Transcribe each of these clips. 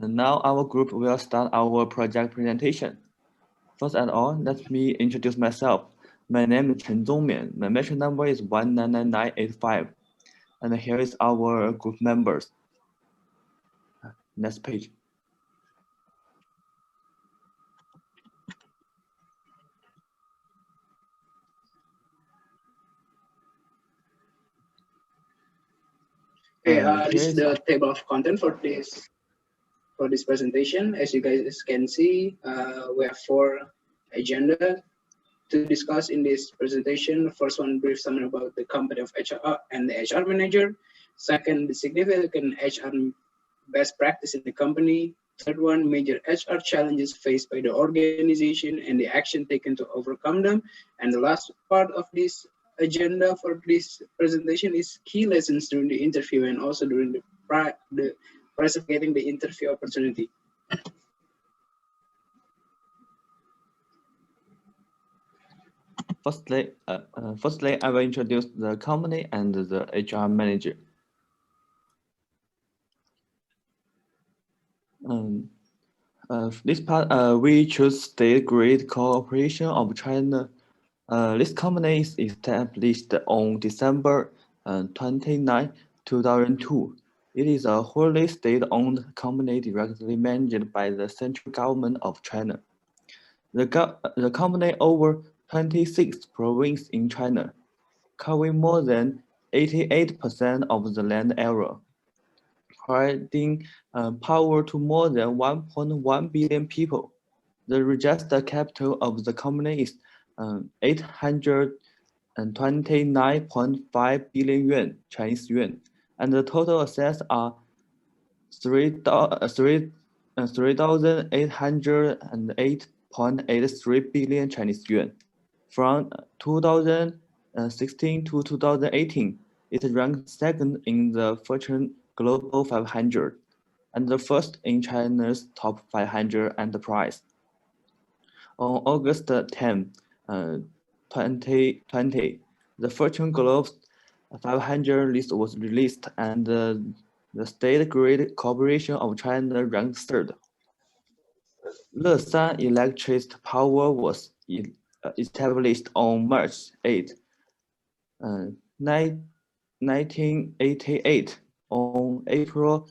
And now our group will start our project presentation. First of all, let me introduce myself. My name is Chen Zongmian. My metric number is 199985. And here is our group members. Next page. Okay, this is the table of content for this presentation. As you guys can see, we have 4 agenda to discuss in this presentation. The first one, brief summary about the company of HR and the HR manager. Second, the significant HR best practice in the company. Third one, major HR challenges faced by the organization and the action taken to overcome them. And the last part of this agenda for this presentation is key lessons during the interview and also during the process of getting the interview opportunity. Firstly, I will introduce the company and the HR manager. This part, we choose State Grid Corporation of China. This company is established on December 29, 2002. It is a wholly state-owned company directly managed by the central government of China. The company over 26 provinces in China, covering more than 88% of the land area, providing power to more than 1.1 billion people. The registered capital of the company is 829.5 billion yuan, Chinese yuan, and the total assets are 3,808.83 billion Chinese yuan. From 2016 to 2018, it ranked second in the Fortune Global 500 and the first in China's top 500 enterprise. On August 10, 2020, the Fortune Global 500 list was released, and the State Grid Corporation of China ranked third. Leshan Electric Power was established on March 8, 1988. On April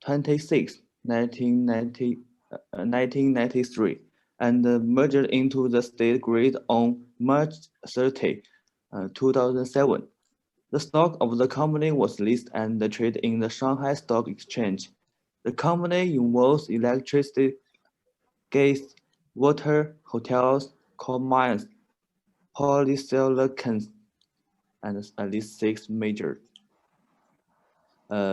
26, 1993, and merged into the State Grid on March 30, 2007. The stock of the company was listed and traded in the Shanghai Stock Exchange. The company involves electricity, gas, water, hotels, coal mines, polysilicon, and at least 6 major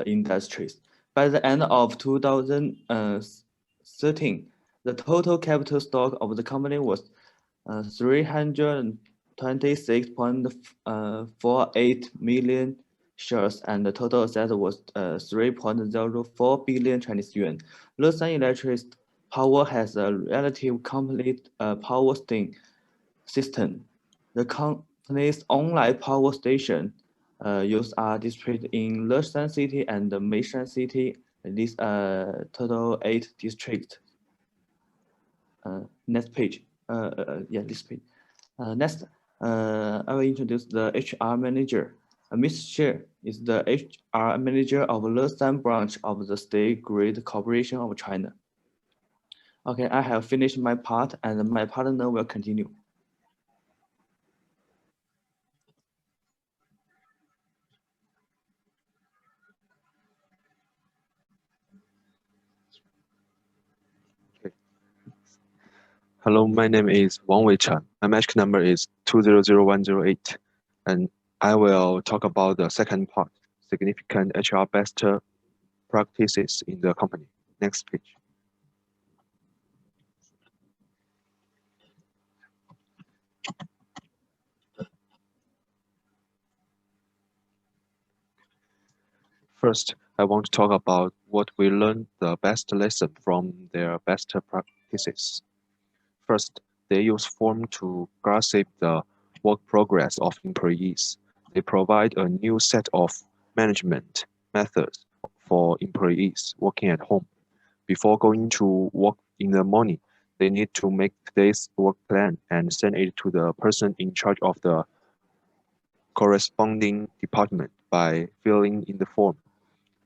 industries. By the end of 2013, the total capital stock of the company was 326.48 million shares, and the total asset was 3.04 billion Chinese yuan. Leshan Electric Power has a relatively complete power system. The company's online power station are distributed in Leshan City and Meishan City. These total 8 districts. Next page. This page. Next, I will introduce the HR manager. Ms. Xie is the HR manager of Leshan branch of the State Grid Corporation of China. Okay, I have finished my part, and my partner will continue. Hello, my name is Wang Weichan. My match number is 200108, and I will talk about the second part, significant HR best practices in the company. Next page. First, I want to talk about what we learned the best lesson from their best practices. First, they use form to gossip the work progress of employees. They provide a new set of management methods for employees working at home. Before going to work in the morning, they need to make today's work plan and send it to the person in charge of the corresponding department by filling in the form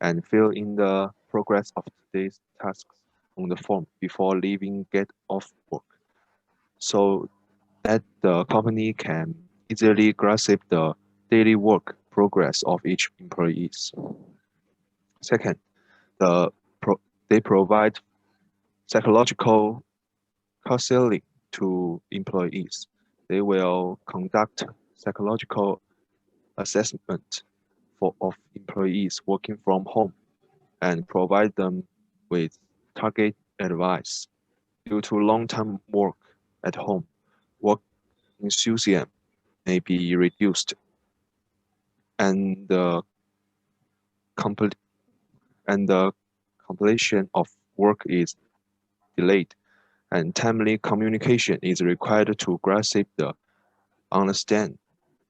and fill in the progress of today's tasks on the form before leaving get off work, so that the company can easily grasp the daily work progress of each employees. Second, the they provide psychological counseling to employees. They will conduct psychological assessment of employees working from home and provide them with target advice. Due to long-term work at home, work enthusiasm may be reduced, and the complete and the completion of work is delayed, and timely communication is required to grasp the understand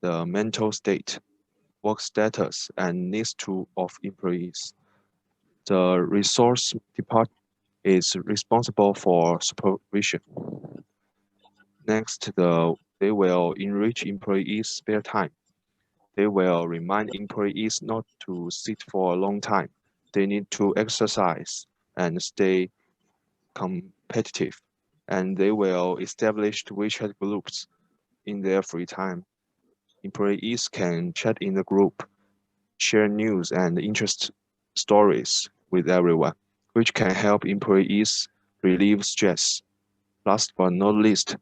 the mental state, work status, and needs of employees. The resource department is responsible for supervision. Next, they will enrich employees' spare time. They will remind employees not to sit for a long time. They need to exercise and stay competitive. And they will establish WeChat groups in their free time. Employees can chat in the group, share news and interest stories with everyone, which can help employees relieve stress. Last but not least,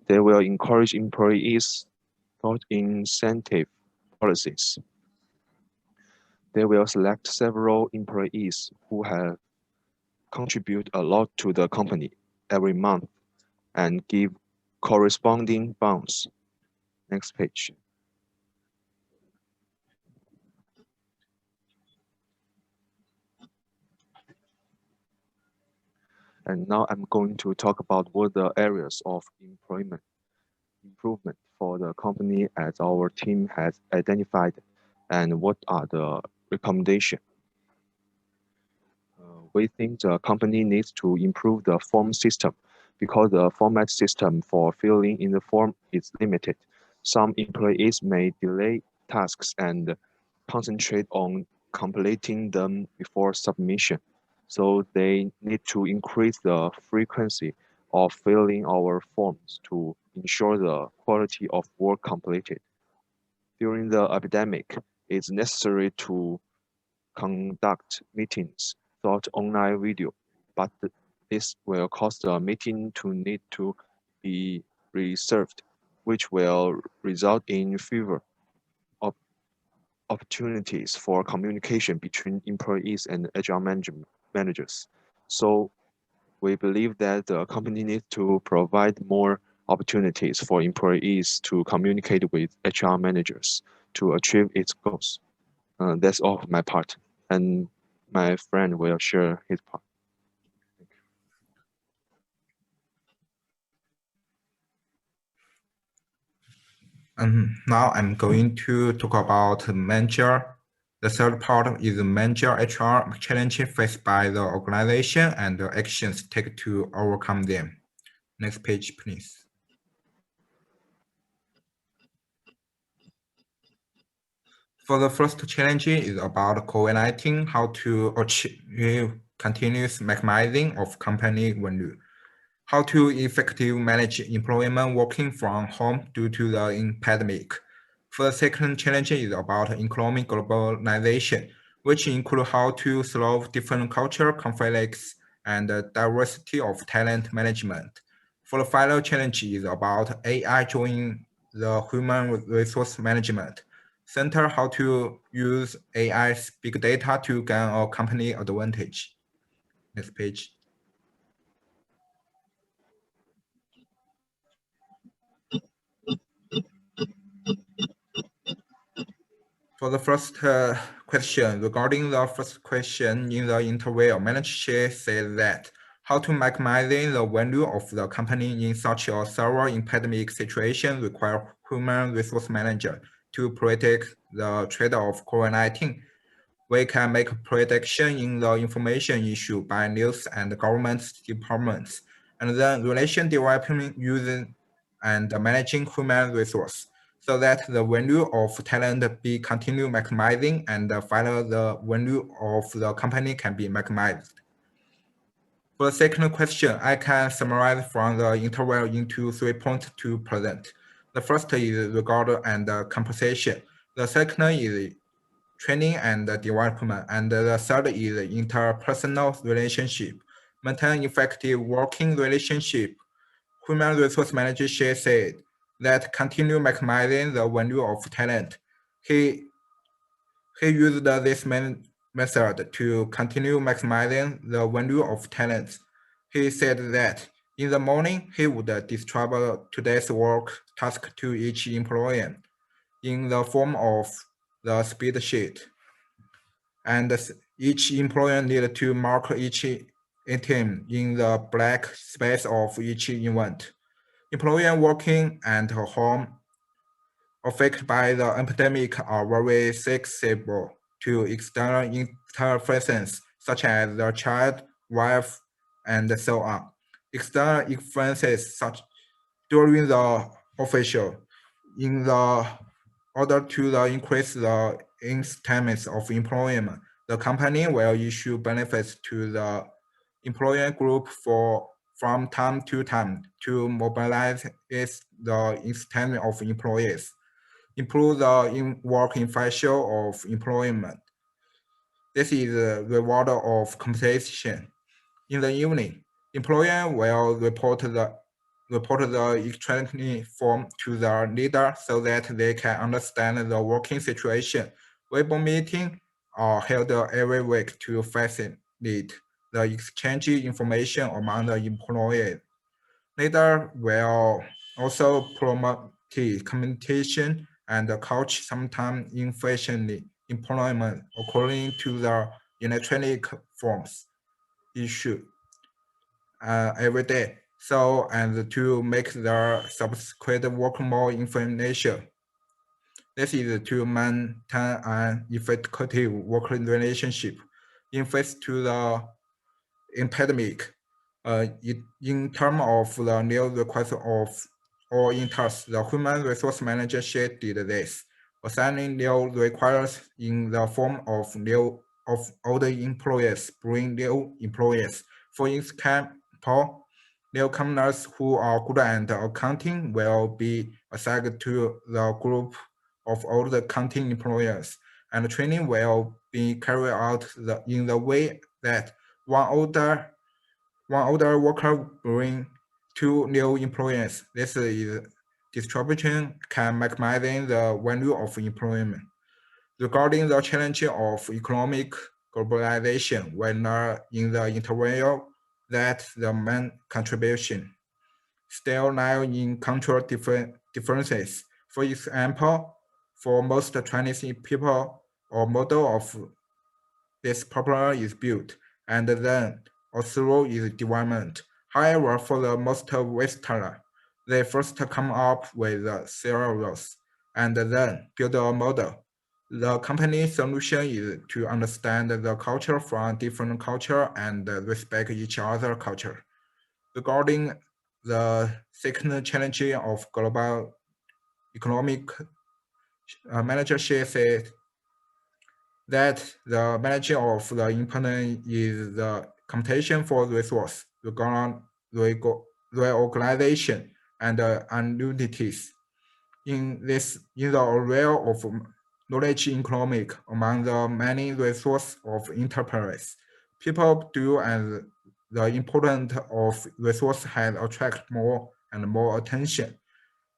they will encourage employees thought incentive policies. They will select several employees who have contribute a lot to the company every month and give corresponding bonus. Next page. And now I'm going to talk about what the areas of employment improvement for the company as our team has identified and what are the recommendations. We think the company needs to improve the form system because the format system for filling in the form is limited. Some employees may delay tasks and concentrate on completing them before submission. So they need to increase the frequency of filling our forms to ensure the quality of work completed. During the epidemic, it's necessary to conduct meetings through online video, but this will cause the meeting to need to be reserved, which will result in fewer opportunities for communication between employees and HR managers. So we believe that the company needs to provide more opportunities for employees to communicate with HR managers to achieve its goals. That's all of my part, and my friend will share his part. Now I'm going to talk about manager. The third part is the manager HR challenges faced by the organization and the actions taken to overcome them. Next page, please. For the first challenge is about COVID-19, how to achieve continuous maximizing of company value, how to effectively manage employment working from home due to the pandemic. For the second challenge is about economic globalization, which include how to solve different cultural conflicts and the diversity of talent management. For the final challenge is about AI joining the human resource management. Center how to use AI's big data to gain a company advantage. Next page. For the first question, regarding the first question in the interview, manager said that how to maximizing the value of the company in such a severe pandemic situation require human resource manager to protect the trade of COVID-19. we can make prediction in the information issued by news and government departments, and then relation development using and managing human resource, so that the value of talent be continue maximizing and finally the value of the company can be maximized. For the second question, I can summarize from the interview into 3 points to present. The first is regard and compensation. The second is training and development, and the third is interpersonal relationship. Maintain effective working relationship. Human resource manager she said that continue maximizing the value of talent. He used this method to continue maximizing the value of talents. He said that in the morning, he would distribute today's work task to each employee in the form of the speed sheet. And each employee needed to mark each item in the black space of each event. Employees working at home affected by the epidemic are very susceptible to external interferences such as the child, wife, and so on. External influences such during the official in the order to increase the incentives of employment, the company will issue benefits to the employee group from time to time to mobilize the incentive of employees, improve the work efficiency of employment. This is the reward of compensation. In the evening, employer will report the electronic form to the leader so that they can understand the working situation. Web meetings are held every week to facilitate the exchange information among the employees. Leader will also promote communication and coach sometimes efficiently employment according to the electronic forms issued every day. So, and to make the subsequent work more information. This is to maintain an effective working relationship. In face to the epidemic, in terms of the new request of all interns, the human resource manager did this, assigning new requires in the form of older employees, bring new employees. For example, newcomers who are good at accounting will be assigned to the group of older accounting employees, and training will be carried out in the way that one older worker bring two new employees. This is distribution can maximize the value of employment. Regarding the challenge of economic globalization, we learned in the interview that the main contribution still lie in cultural differences. For example, for most Chinese people, a model of this popular is built, and then also is development. However, for the most Western, they first come up with the theories and then build a model. The company solution is to understand the culture from different culture and respect each other culture. Regarding the second challenge of global economic manager said that the managing of the important is the competition for resource, reorganization, and annuities. In the area of knowledge economic, among the many resources of enterprise, people do and the importance of resource has attract more and more attention.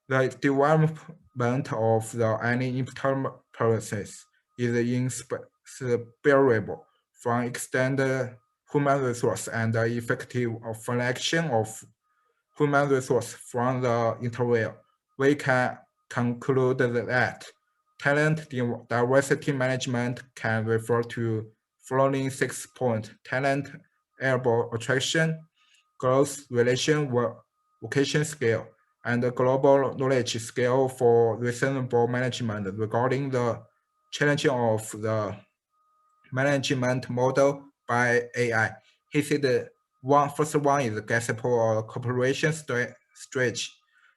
The development of the any enterprises is inseparable from extended human resource and the effective selection of human resource from the interview. We can conclude that talent diversity management can refer to following 6 points: talent, able attraction, growth, relation, vocation scale, and the global knowledge scale for reasonable management. Regarding the challenge of the management model by AI. He said first one is gospel or cooperation strategy.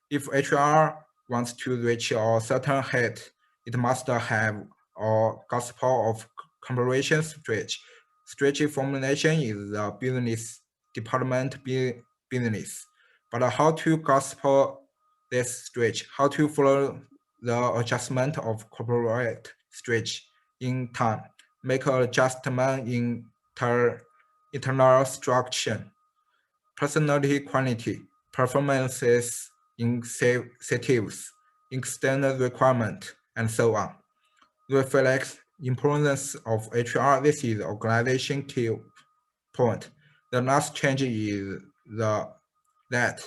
If HR wants to reach a certain height, it must have a gospel of cooperation strategy. Strategy formulation is the business department business. But how to gospel this strategy, how to follow the adjustment of corporate strategy in time, make adjustment in internal structure, personality quality, performances, incentives, external requirement, and so on. Reflects importance of HR. This is organization key point. The last change is that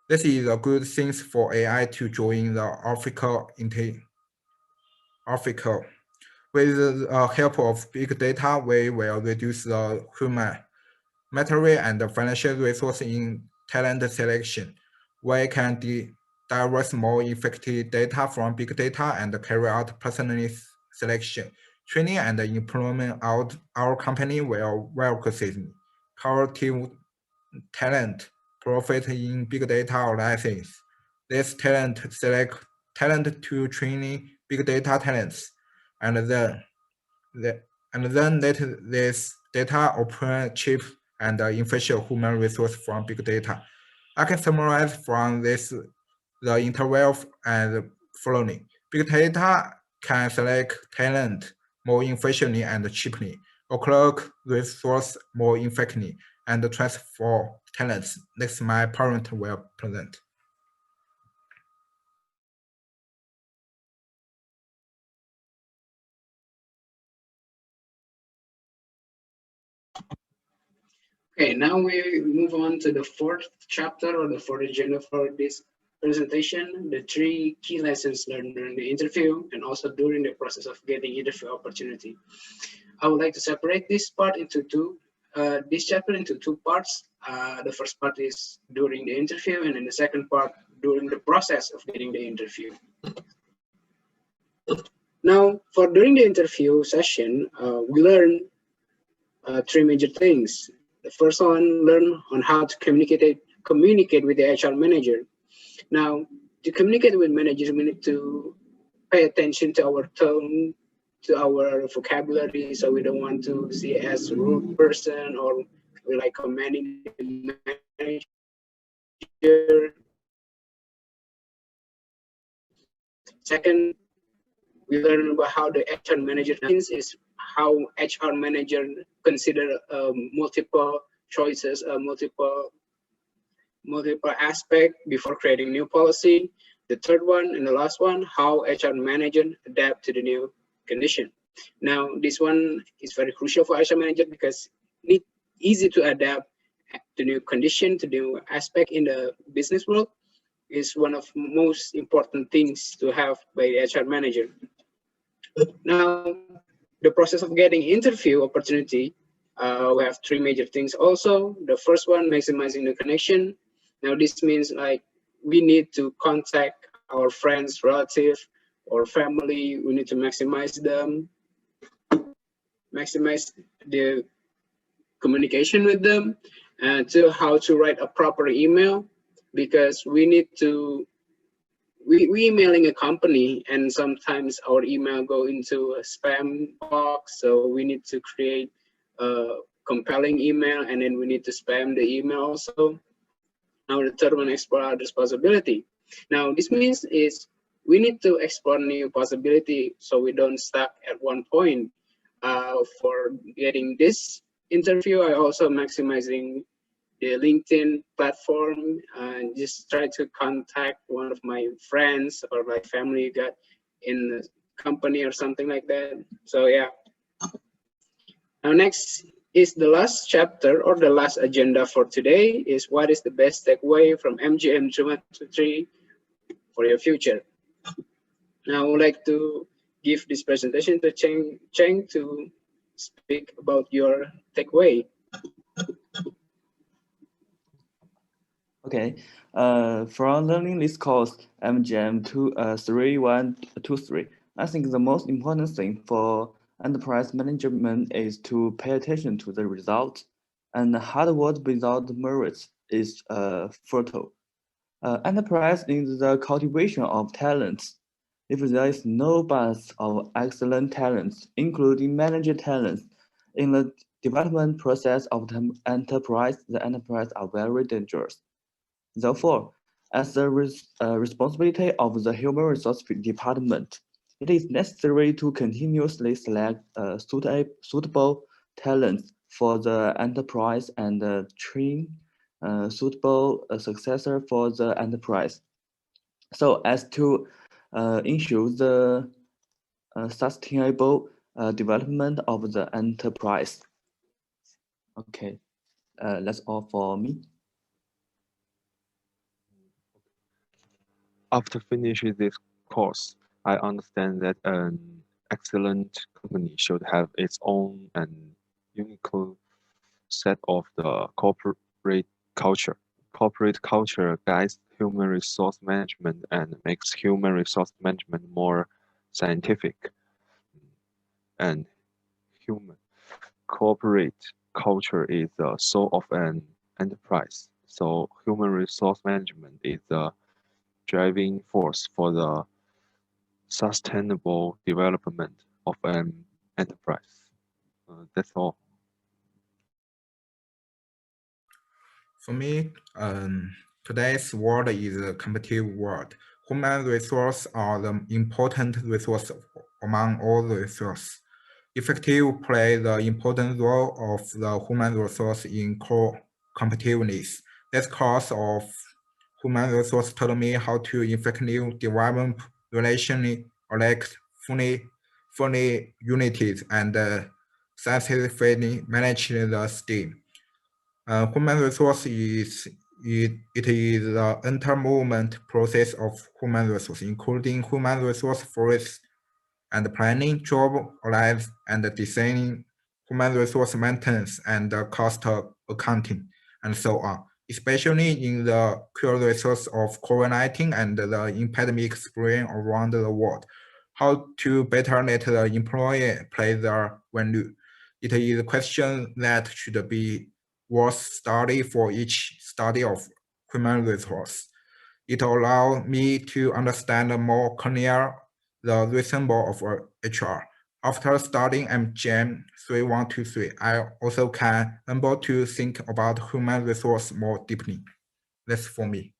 this is a good thing for AI to join the Africa. With the help of big data, we will reduce the human, material, and financial resource in talent selection. We can divert more effective data from big data and carry out personalized selection. Training and employment out our company will work system. Creative talent profit in big data license. This talent select talent to training big data talents, and then let this data open cheap and efficient human resource from big data. I can summarize from this the interval and following. Big data can select talent more efficiently and cheaply, clock resource more effectively, and transfer talents. Next, my parent will present. Okay, now we move on to the fourth chapter or the fourth agenda for this presentation, the 3 key lessons learned during the interview and also during the process of getting interview opportunity. I would like to separate this part into this chapter into 2 parts. The first part is during the interview, and then the second part during the process of getting the interview. Now, for during the interview session, we learn 3 major things. The first one, learn on how to communicate with the HR manager. Now, to communicate with managers, we need to pay attention to our tone, to our vocabulary, so we don't want to see as a rude person or we like commanding the manager. Second, we learn about how the HR manager is how HR manager consider multiple choices, multiple aspect before creating new policy. The third one and the last one, how HR manager adapt to the new condition. Now, this one is very crucial for HR manager because it's easy to adapt to new condition, to new aspect in the business world is one of most important things to have by the HR manager. Now, the process of getting interview opportunity, we have 3 major things also. The first one, maximizing the connection. Now, this means like we need to contact our friends, relatives, or family. We need to maximize them, maximize the communication with them, and to how to write a proper email, because we need to we emailing a company and sometimes our email go into a spam box, so we need to create a compelling email and then we need to spam the email also. Now the third one, explore others possibility. Now this means is we need to explore new possibility so we don't stuck at one point. For getting this interview, I also maximizing the LinkedIn platform and just try to contact one of my friends or my family got in the company or something like that. So yeah. Now next is the last chapter or the last agenda for today is what is the best takeaway from MGM 2023 for your future. Now I would like to give this presentation to Cheng to speak about your takeaway. Okay, from learning this course, MGM 3123, I think the most important thing for Enterprise management is to pay attention to the results, and hard work without merits is fertile. Enterprise is the cultivation of talents. If there is no balance of excellent talents, including manager talents, in the development process of the enterprise are very dangerous. Therefore, as the responsibility of the human resource department, it is necessary to continuously select suitable talents for the enterprise and train suitable successor for the enterprise, so as to ensure the sustainable development of the enterprise. Okay, that's all for me. After finishing this course, I understand that an excellent company should have its own and unique set of the corporate culture. Corporate culture guides human resource management and makes human resource management more scientific and human. Corporate culture is the soul of an enterprise. So human resource management is the driving force for the sustainable development of an enterprise. That's all. For me, today's world is a competitive world. Human resources are the important resource among all the resources. Effective play the important role of the human resource in core competitiveness. That's cause of human resource taught me how to effectively develop relationally elect fully unities and successfully manage the STEAM. Human resource it is the inter-movement process of human resource, including human resource forests and planning, job lives, and designing, human resource maintenance, and cost accounting, and so on. Especially in the current resource of COVID-19 and the pandemic spreading around the world, how to better let the employee play their value. It is a question that should be worth study for each study of human resource. It allows me to understand more clear the resemble of HR. After studying MGM 3123, I also can able to think about human resource more deeply. That's for me.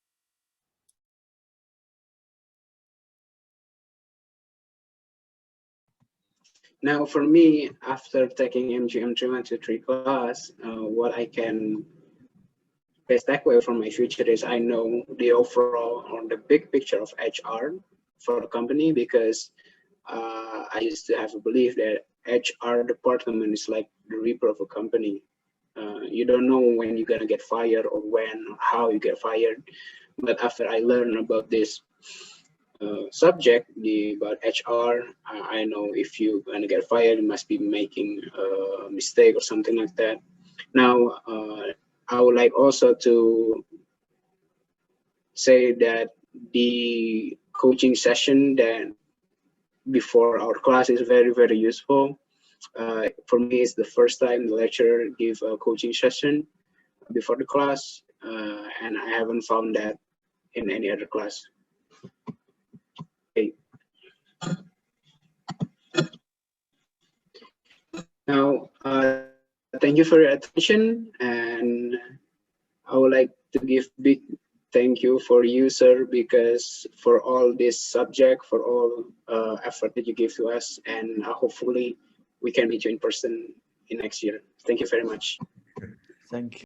Now, for me, after taking MGM 3123 class, what I can best takeaway from my future is I know the overall or the big picture of HR for the company, because I used to have a belief that HR department is like the reaper of a company. You don't know when you're gonna get fired or when or how you get fired. But after I learned about this subject, about HR, I know if you're gonna get fired, you must be making a mistake or something like that. Now, I would like also to say that the coaching session that before our class is very, very useful. For me, it's the first time the lecturer give a coaching session before the class, and I haven't found that in any other class. Okay. Now, thank you for your attention, and I would like to give big thank you for you, sir, because for all this subject, for all effort that you give to us, and hopefully we can meet you in person in next year. Thank you very much. Thank you.